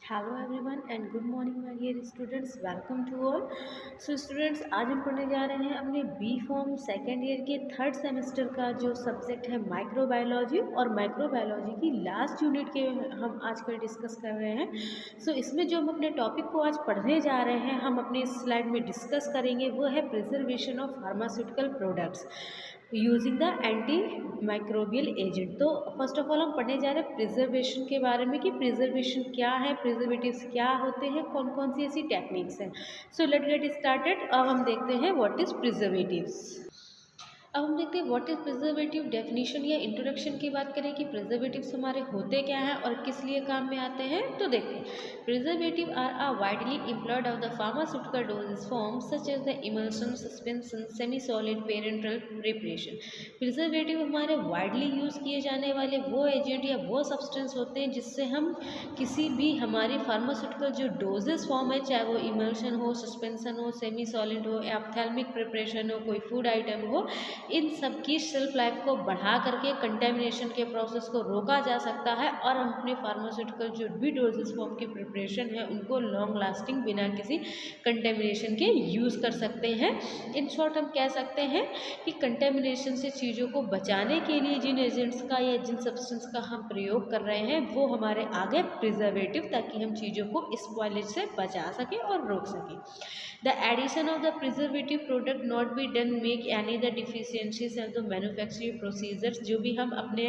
Hello everyone and good morning my dear students, welcome to all. So students, आज हम पढ़ने जा रहे हैं अपने बी फॉर्म सेकेंड ईयर के थर्ड सेमेस्टर का जो सब्जेक्ट है माइक्रोबायोलॉजी। और माइक्रोबायोलॉजी की लास्ट यूनिट के हम आजकल डिस्कस कर रहे हैं। सो इसमें जो हम अपने टॉपिक को आज पढ़ने जा रहे हैं, हम अपने इस स्लाइड में डिस्कस करेंगे, वो है preservation of pharmaceutical products using the anti microbial agent. तो फर्स्ट ऑफ ऑल हम पढ़ने जा रहे हैं प्रिजर्वेशन के बारे में कि प्रिजर्वेशन क्या है, प्रिजर्वेटिव्स क्या होते हैं, कौन कौन सी ऐसी टेक्निक्स हैं। So let get started. अब हम देखते हैं व्हाट इज प्रिजर्वेटिव्स। अब हम देखते हैं व्हाट इज प्रिजर्वेटिव। डेफिनेशन या इंट्रोडक्शन की बात करें कि प्रिजर्वेटिव्स हमारे होते क्या हैं और किस लिए काम में आते हैं, तो देखते हैं। Preservative are a widely employed of the pharmaceutical dosages form such as the emulsion, suspension, semi solid, parental preparation. Preservative हमारे वाइडली यूज़ किए जाने वाले वो एजेंट या वो सब्सटेंस होते हैं जिससे हम किसी भी हमारी फार्मास्यूटिकल जो डोजेज फॉर्म है, चाहे वो इमल्शन हो, सस्पेंशन हो, सेमी सॉलिड हो, एप्थेल्मिक प्रिपरेशन हो, कोई फूड आइटम हो, इन सब की शेल्फ लाइफ को बढ़ा करके कंटेमिनेशन के प्रोसेस को रोका जा सकता है और हम अपने फार्मास्यूटिकल जो भी डोजेज फॉर्म की प्रिपरेशन है उनको लॉन्ग लास्टिंग बिना किसी कंटेमिनेशन के यूज़ कर सकते हैं। इन शॉर्ट हम कह सकते हैं कि कंटेमिनेशन से चीज़ों को बचाने के लिए जिन एजेंट्स का या जिन सब्सटेंस का हम प्रयोग कर रहे हैं वो हमारे आगे प्रिजर्वेटिव, ताकि हम चीज़ों को स्पॉइलेज से बचा सकें और रोक सकें। The addition of the preservative product not be done make any the deficiencies of the manufacturing procedures। जो भी हम अपने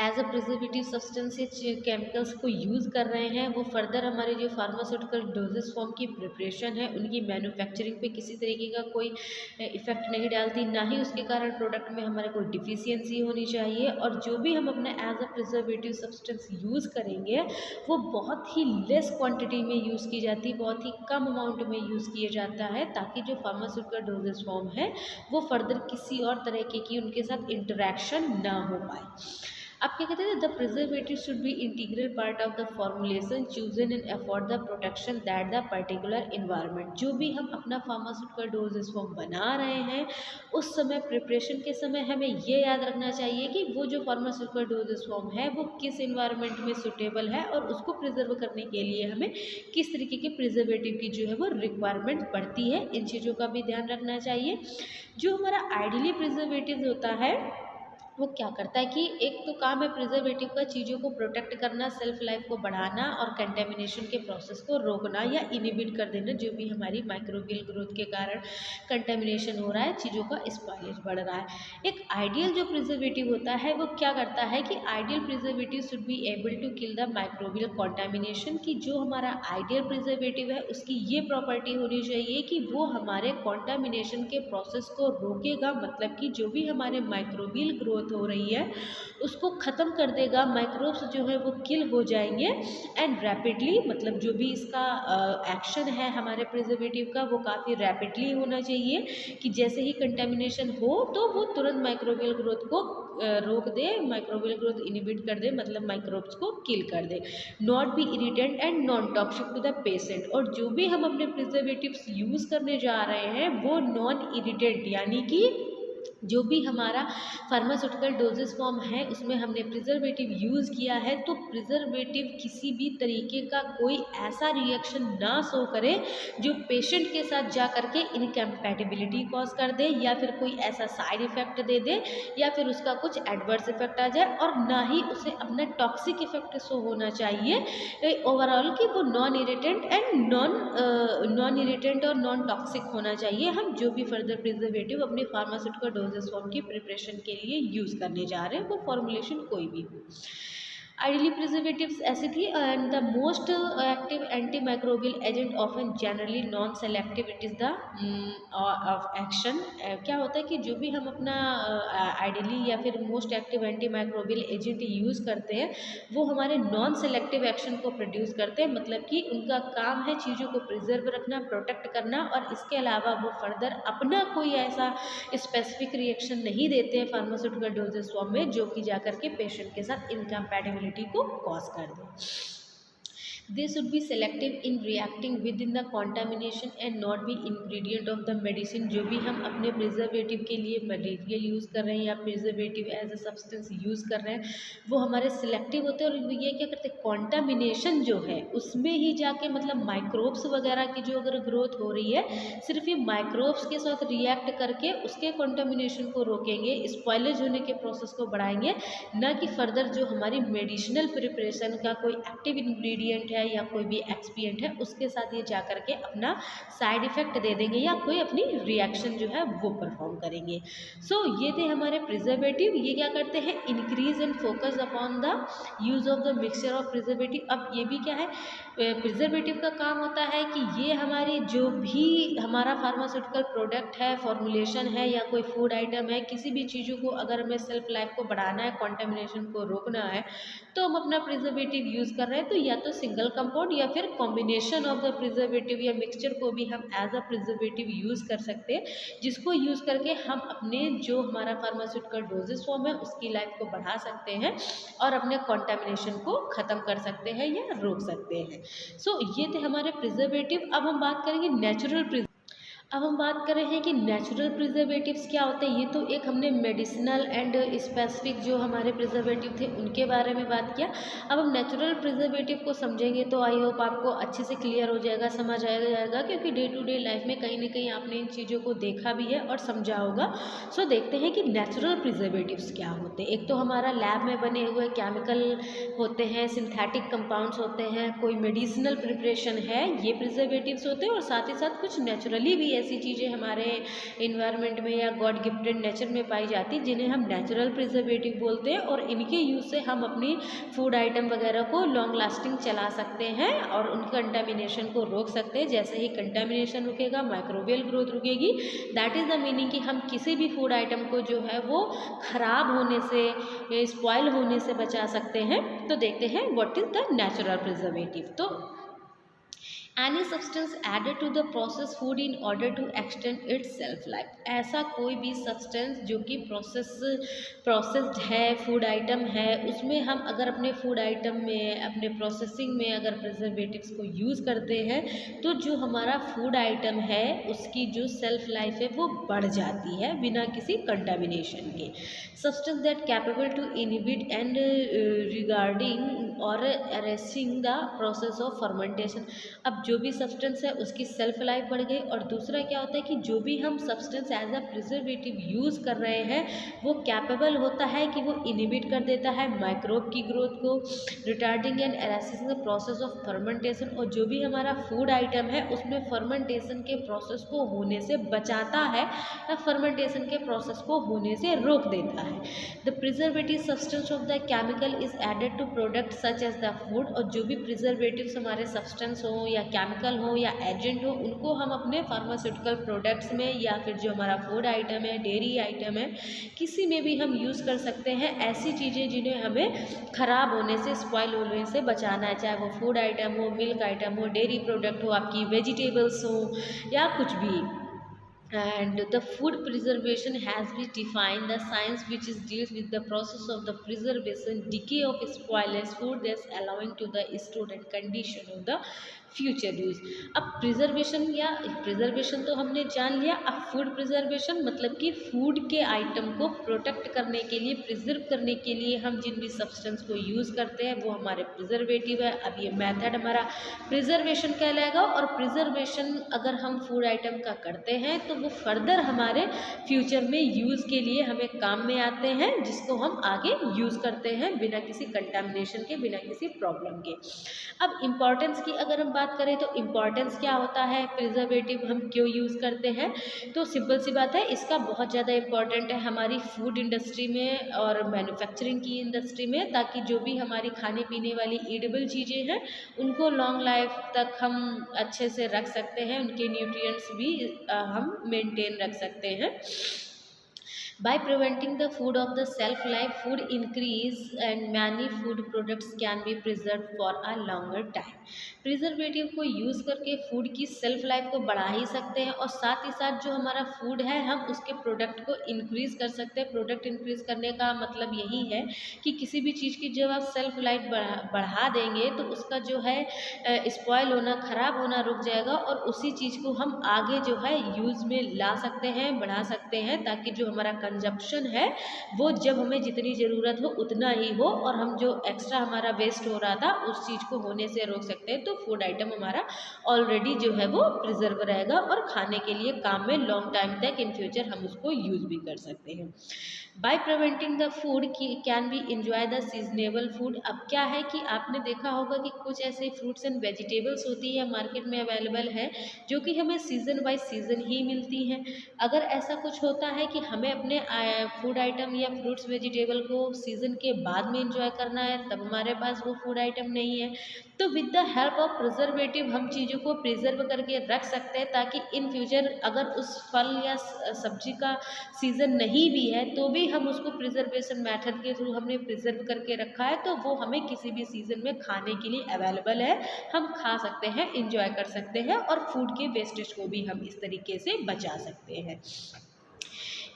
as a preservative substance chemicals को यूज़ कर रहे हैं, वो फर्दर हमारे जो फार्मास्यूटिकल डोजेस फॉर्म की प्रिपरेशन है उनकी मैन्युफैक्चरिंग पे किसी तरीके का कोई इफेक्ट नहीं डालती, ना ही उसके कारण प्रोडक्ट में हमारे कोई डिफिशियंसी होनी चाहिए। और जो भी हम अपने as a preservative substance use करेंगे वो बहुत ही लेस क्वांटिटी में यूज़ की जाती है, बहुत ही कम अमाउंट में यूज़ किया जाता है, ताकि जो फार्मास्यूटिकल डोजेस फॉर्म है वो फर्दर किसी और तरीके की उनके साथ इंटरेक्शन ना हो पाए। आप क्या कहते हैं, the preservative should B integral part of the formulation chosen and afford the protection that the particular environment. जो भी हम अपना फार्मास्यूटिकल डोजेस फॉर्म बना रहे हैं उस समय प्रिपरेशन के समय हमें ये याद रखना चाहिए कि वो जो फार्मास्यूटिकल डोजेस फॉर्म है वो किस इन्वायरमेंट में सुटेबल है और उसको प्रिजर्व करने के लिए हमें किस तरीके के प्रिजर्वेटिव की जो है वो रिक्वायरमेंट पड़ती है। इन चीज़ों का भी ध्यान रखना चाहिए। जो हमारा आइडियली प्रिजर्वेटिव होता है वो क्या करता है कि एक तो काम है प्रिजर्वेटिव का चीज़ों को प्रोटेक्ट करना, सेल्फ लाइफ को बढ़ाना और कंटेमिनेशन के प्रोसेस को रोकना या इनिबिट कर देना, जो भी हमारी माइक्रोबियल ग्रोथ के कारण कंटेमिनेशन हो रहा है, चीज़ों का स्पॉइलेज बढ़ रहा है। एक आइडियल जो प्रिजर्वेटिव होता है वो क्या करता है कि ideal preservative should be able to kill the microbial contamination. की जो हमारा आइडियल प्रिजर्वेटिव है उसकी ये प्रॉपर्टी होनी चाहिए कि वो हमारे कॉन्टेमिनेशन के प्रोसेस को रोकेगा, मतलब कि जो भी हमारे माइक्रोबियल ग्रोथ हो रही है उसको ख़त्म कर देगा, माइक्रोब्स जो है वो किल हो जाएंगे एंड रैपिडली, मतलब जो भी इसका एक्शन है हमारे प्रिजर्वेटिव का वो काफ़ी रैपिडली होना चाहिए कि जैसे ही कंटेमिनेशन हो तो वो तुरंत माइक्रोबियल ग्रोथ को रोक दे, माइक्रोबियल ग्रोथ इनिबिट कर दे, मतलब माइक्रोब्स को किल कर दे। Not be irritant and non toxic to the patient. और जो भी हम अपने प्रिजर्वेटिव्स यूज़ करने जा रहे हैं वो नॉन इरिटेंट, यानी कि जो भी हमारा फार्मास्यूटिकल डोजेस फॉर्म है उसमें हमने प्रिजर्वेटिव यूज़ किया है तो प्रिजर्वेटिव किसी भी तरीके का कोई ऐसा रिएक्शन ना शो करे जो पेशेंट के साथ जा करके इनकम्पैटिबिलिटी कॉज कर दे या फिर कोई ऐसा साइड इफ़ेक्ट दे दे या फिर उसका कुछ एडवर्स इफेक्ट आ जाए, और ना ही उसे अपना टॉक्सिक इफेक्ट शो होना चाहिए ओवरऑल कि वो नॉन इरिटेंट और नॉन टॉक्सिक होना चाहिए। हम जो भी फर्दर प्रिजर्वेटिव अपने फार्मास्यूटिकल डोजेस फॉर्म की प्रिपरेशन के लिए यूज़ करने जा रहे हैं, वो फॉर्मुलेशन कोई भी हो। आइडियली प्रिजर्वेटिव्स ऐसी थी and the most active anti microbial agent often generally non selective, it is the of action. क्या होता है कि जो भी हम अपना आइडियली या फिर most active anti microbial agent use करते हैं वो हमारे नॉन सेलेक्टिव एक्शन को प्रोड्यूस करते हैं, मतलब कि उनका काम है चीज़ों को प्रिजर्व रखना, प्रोटेक्ट करना, और इसके अलावा वो फर्दर अपना कोई ऐसा स्पेसिफिक रिएक्शन नहीं देते हैं फार्मास्यूटिकल डोजेस फॉर्म में जो कि जाकर के पेशेंट के साथ इनकम्पैटिबिलिटी को कॉज कर दे। They should be selective in reacting within the contamination and not be ingredient of the medicine। जो भी हम अपने प्रिजर्वेटिव के लिए मटेरियल यूज़ कर रहे हैं या preservative as a substance use कर रहे हैं वो हमारे सिलेक्टिव होते हैं, और वो ये क्या करते हैं, कॉन्टामिनेशन जो है उसमें ही जाके मतलब माइक्रोब्स वगैरह की जो अगर ग्रोथ हो रही है सिर्फ ये माइक्रोब्स के साथ रिएक्ट करके उसके कॉन्टामिनेशन को रोकेंगे, स्पॉयलेज होने के प्रोसेस को बढ़ाएंगे, न कि फर्दर जो हमारी मेडिसिनल प्रिपरेशन का कोई एक्टिव इंग्रेडिएंट है या कोई भी एक्सपिएंट है उसके साथ ये जा करके अपना साइड इफेक्ट दे देंगे या कोई अपनी रिएक्शन जो है वो परफॉर्म करेंगे। सो ये थे हमारे प्रिजर्वेटिव। ये क्या करते हैं, increase and focus upon the use of the mixture of preservative. अब ये भी क्या है, प्रिजर्वेटिव का काम होता है कि ये हमारी जो भी हमारा फार्मास्यूटिकल प्रोडक्ट है, फॉर्मुलेशन है या कोई फूड आइटम है, किसी भी चीज़ों को अगर हमें सेल्फ लाइफ को बढ़ाना है, कॉन्टेमिनेशन को रोकना है, तो हम अपना प्रिजर्वेटिव यूज़ कर रहे हैं। तो या तो सिंगल कंपाउंड या फिर कॉम्बिनेशन ऑफ द प्रिजर्वेटिव या मिक्सचर को भी हम एज अ प्रिजर्वेटिव यूज़ कर सकते हैं, जिसको यूज़ करके हम अपने जो हमारा फार्मास्यूटिकल डोजेस फॉर्म है उसकी लाइफ को बढ़ा सकते हैं और अपने कॉन्टेमिनेशन को ख़त्म कर सकते हैं या रोक सकते हैं। सो ये थे हमारे प्रिजर्वेटिव। अब हम बात करेंगे नेचुरल। अब हम बात कर रहे हैं कि नेचुरल प्रिजर्वेटिव्स क्या होते हैं। ये तो एक हमने मेडिसिनल एंड स्पेसिफिक जो हमारे प्रिजर्वेटिव थे उनके बारे में बात किया। अब हम नेचुरल प्रिजर्वेटिव को समझेंगे तो आई होप आपको अच्छे से क्लियर हो जाएगा, समझ आया जाएगा, क्योंकि डे टू डे लाइफ में कहीं ना कहीं आपने इन चीज़ों को देखा भी है और समझा होगा। सो देखते हैं कि नेचुरल प्रिजर्वेटिव्स क्या होते हैं। एक तो हमारा लैब में बने हुए केमिकल होते हैं, सिंथेटिक कंपाउंड्स होते हैं, कोई मेडिसिनल प्रिपरेशन है, ये प्रिजर्वेटिव्स होते हैं, और साथ ही साथ कुछ नेचुरली भी ऐसी चीज़ें हमारे इन्वायरमेंट में या गॉड गिफ्टेड नेचर में पाई जाती जिन्हें हम नेचुरल प्रिजर्वेटिव बोलते हैं, और इनके यूज़ से हम अपनी फूड आइटम वगैरह को लॉन्ग लास्टिंग चला सकते हैं और उन कंटामिनेशन को रोक सकते हैं। जैसे ही कंटामिनेशन रुकेगा माइक्रोबियल ग्रोथ रुकेगी। दैट इज़ द मीनिंग कि हम किसी भी फूड आइटम को जो है वो ख़राब होने से, स्पॉइल होने से बचा सकते हैं। तो देखते हैं what is the natural preservative. तो any substance added to the process food in order to extend its shelf life. ऐसा कोई भी सब्सटेंस जो कि प्रोसेस्ड है, फूड आइटम है, उसमें हम अगर अपने फूड आइटम में, अपने प्रोसेसिंग में अगर प्रिजर्वेटिव्स को यूज़ करते हैं तो जो हमारा फूड आइटम है उसकी जो सेल्फ लाइफ है वो बढ़ जाती है बिना किसी कंटामिनेशन के। Substance that capable to inhibit and regarding और arresting the process of fermentation. अब जो भी सब्सटेंस है उसकी सेल्फ लाइफ बढ़ गई। और दूसरा क्या होता है कि जो भी हम substance as a preservative use कर रहे हैं वो कैपेबल होता है कि वो इनहिबिट कर देता है माइक्रोब की ग्रोथ को, retarding and arresting the process of fermentation. और जो भी हमारा फूड आइटम है उसमें फर्मेंटेशन के प्रोसेस को होने से बचाता है या फर्मेंटेशन के प्रोसेस को होने से रोक देता है। The preservative substance of the chemical is added to product such as the food. और जो भी प्रिजर्वेटिव्स हमारे सब्सटेंस हो या केमिकल हो या एजेंट हो उनको हम अपने फार्मास्यूटिकल प्रोडक्ट्स में या फिर जो हमारा फूड आइटम है, डेयरी आइटम है, किसी में भी हम यूज़ कर सकते हैं। ऐसी चीज़ें जिन्हें हमें ख़राब होने से, स्पॉइल होने से बचाना है, चाहे वो फूड आइटम हो, मिल्क आइटम हो, डेयरी प्रोडक्ट हो, आपकी वेजिटेबल्स हो या कुछ भी। And the food preservation has been defined the science which is deals with the process of the preservation, decay of spoilage food, thus allowing to the stored and condition of the future use. अब preservation या preservation तो हमने जान लिया। अब food preservation मतलब कि food के आइटम को प्रोटेक्ट करने के लिए, प्रिजर्व करने के लिए हम जिन भी सब्सटेंस को यूज़ करते हैं वो हमारे प्रिजर्वेटिव है। अब ये मेथड हमारा प्रिजर्वेशन कहलाएगा। और प्रिजर्वेशन अगर हम फूड आइटम का करते हैं तो वो फर्दर हमारे फ्यूचर में यूज़ के लिए हमें काम में आते हैं, जिसको हम आगे यूज़ करते हैं बिना किसी कंटामिनेशन के, बिना किसी प्रॉब्लम के। अब इम्पॉर्टेंस की अगर हम बात करें तो इम्पॉर्टेंस क्या होता है, प्रिजर्वेटिव हम क्यों यूज़ करते हैं, तो सिंपल सी बात है, इसका बहुत ज़्यादा इम्पॉर्टेंट है हमारी फूड इंडस्ट्री में और मैन्युफैक्चरिंग की इंडस्ट्री में, ताकि जो भी हमारी खाने पीने वाली ईडेबल चीज़ें हैं उनको लॉन्ग लाइफ तक हम अच्छे से रख सकते हैं, उनके न्यूट्रिएंट्स भी हम मेंटेन रख सकते हैं। By preventing the food of the shelf life, food increase and many food products can be preserved for a longer time. Preservative को यूज़ करके फूड की सेल्फ लाइफ को बढ़ा ही सकते हैं और साथ ही साथ जो हमारा फूड है हम उसके प्रोडक्ट को इंक्रीज़ कर सकते हैं। प्रोडक्ट इंक्रीज़ करने का मतलब यही है कि किसी भी चीज़ की जब आप सेल्फ लाइफ बढ़ा देंगे तो उसका जो है स्पॉयल होना, ख़राब होना रुक जाएगा और उसी चीज़ को हम आगे जो है यूज़ में ला सकते हैं, बढ़ा सकते हैं, ताकि जो हमारा कंजप्शन है वो जब हमें जितनी ज़रूरत हो उतना ही हो और हम जो एक्स्ट्रा हमारा वेस्ट हो रहा था उस चीज़ को होने से रोक सकते हैं। तो फूड आइटम हमारा ऑलरेडी जो है वो प्रिजर्व रहेगा और खाने के लिए काम में लॉन्ग टाइम तक इन फ्यूचर हम उसको यूज़ भी कर सकते हैं। By preventing the food can be enjoy the seasonable food. अब क्या है कि आपने देखा होगा कि कुछ ऐसे फ्रूट्स एंड वेजिटेबल्स होती है मार्केट में अवेलेबल है जो कि हमें सीज़न बाय सीज़न ही मिलती हैं। अगर ऐसा कुछ होता है कि हमें अपने फूड आइटम या फ्रूट्स वेजिटेबल को सीज़न के बाद में इंजॉय करना है तब हमारे पास वो फूड आइटम नहीं है, तो with the help of preservative हम चीज़ों को प्रिजर्व करके रख सकते हैं ताकि इन फ्यूचर अगर उस फल या सब्जी का सीज़न नहीं भी है तो भी हम उसको प्रिजर्वेशन मेथड के थ्रू हमने प्रिजर्व करके रखा है तो वो हमें किसी भी सीज़न में खाने के लिए अवेलेबल है, हम खा सकते हैं, इंजॉय कर सकते हैं और फूड के वेस्टेज को भी हम इस तरीके से बचा सकते हैं।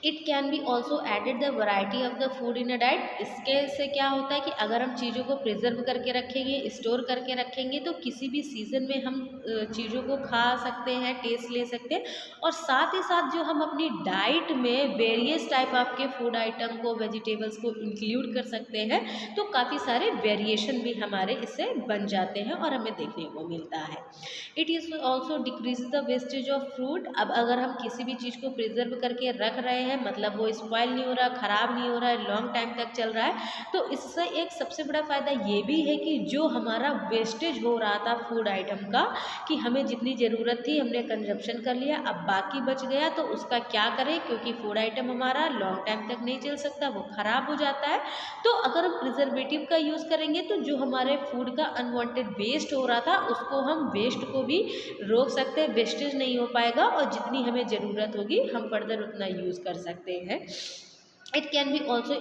It can be also added the variety of the food in a diet. इसके से क्या होता है कि अगर हम चीज़ों को प्रिजर्व करके रखेंगे, स्टोर करके रखेंगे तो किसी भी सीज़न में हम चीज़ों को खा सकते हैं, टेस्ट ले सकते हैं और साथ ही साथ जो हम अपनी डाइट में वेरियस टाइप ऑफ के फूड आइटम को, वेजिटेबल्स को इंक्लूड कर सकते हैं तो काफ़ी सारे वेरिएशन भी हमारे इससे बन जाते हैं और हमें देखने को मिलता है। It is also decrease the wastage of fruit. अब अगर हम किसी भी चीज़ को प्रिजर्व करके रख रहे हैं मतलब वो स्पॉइल नहीं हो रहा, ख़राब नहीं हो रहा है, लॉन्ग टाइम तक चल रहा है, तो इससे एक सबसे बड़ा फ़ायदा ये भी है कि जो हमारा वेस्टेज हो रहा था फूड आइटम का कि हमें जितनी ज़रूरत थी हमने कंजप्शन कर लिया, अब बाकी बच गया तो उसका क्या करें, क्योंकि फूड आइटम हमारा लॉन्ग टाइम तक नहीं चल सकता, वो ख़राब हो जाता है। तो अगर हम प्रिजर्वेटिव का यूज़ करेंगे तो जो हमारे फूड का अनवांटेड वेस्ट हो रहा था उसको हम वेस्ट को भी रोक सकते हैं, वेस्टेज नहीं हो पाएगा और जितनी हमें ज़रूरत होगी हम फर्दर उतना यूज़ कर सकते हैं। It can be also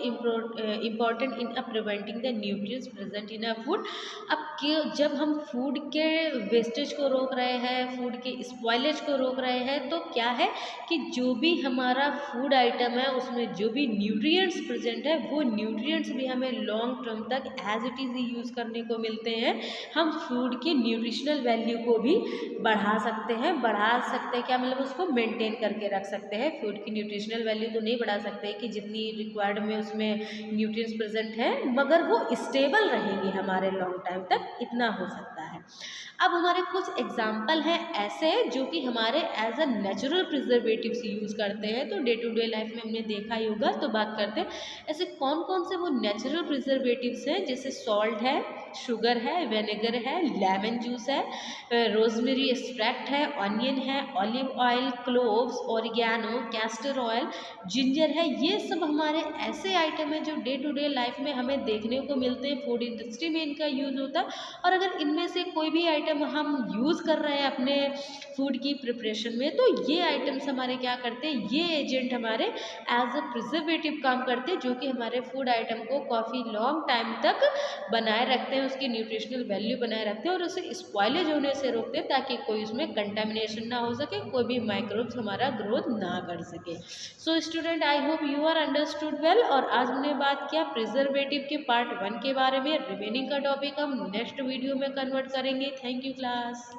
important in preventing the nutrients present in a food. अब जब हम फूड के वेस्टेज को रोक रहे हैं, फूड के स्पॉइलेज को रोक रहे हैं तो क्या है कि जो भी हमारा फूड आइटम है उसमें जो भी न्यूट्रिएंट्स प्रेजेंट है वो न्यूट्रिएंट्स भी हमें लॉन्ग टर्म तक एज इट इज़ यूज़ करने को मिलते हैं। हम फूड की न्यूट्रिशनल वैल्यू को भी बढ़ा सकते हैं, क्या मतलब उसको मेंटेन करके रख सकते हैं। फूड की न्यूट्रिशनल वैल्यू तो नहीं बढ़ा सकते कि जितनी रिक्वायर्ड में उसमें न्यूट्रिएंट्स प्रेजेंट है, मगर वो स्टेबल रहेंगे हमारे लॉन्ग टाइम तक, इतना हो सकता है। अब हमारे कुछ एग्जाम्पल हैं ऐसे जो कि हमारे as a natural preservatives use करते हैं, तो डे टू डे लाइफ में हमने देखा ही होगा। तो बात करते हैं ऐसे कौन कौन से वो नेचुरल प्रिजर्वेटिव्स हैं, जैसे सॉल्ट है, शुगर है, विनेगर है, लेमन जूस है, रोजमेरी एक्सट्रैक्ट है, ऑनियन है, olive oil, cloves, oregano, castor oil, ginger है। ये सब हमारे ऐसे आइटम हैं जो डे टू डे लाइफ में हमें देखने को मिलते हैं, फूड इंडस्ट्री में इनका यूज़ होता है। और अगर इनमें से कोई भी आइटम हम यूज़ कर रहे हैं अपने फूड की प्रिपरेशन में तो ये आइटम्स हमारे क्या करते हैं, ये एजेंट हमारे एज अ प्रिजर्वेटिव काम करते हैं जो कि हमारे फूड आइटम को काफ़ी लॉन्ग टाइम तक बनाए रखते हैं, उसकी न्यूट्रिशनल वैल्यू बनाए रखते हैं और उसे स्पॉइलेज होने से रोकते हैं ताकि कोई उसमें कंटेमिनेशन ना हो सके, कोई भी माइक्रोब्स हमारा ग्रोथ ना कर सके। So student, I hope you are understood well. और आज हमने बात किया प्रिजर्वेटिव के पार्ट 1 के बारे में। रिमेनिंग का टॉपिक हम नेक्स्ट वीडियो में कन्वर्ट करेंगे। Thank you class.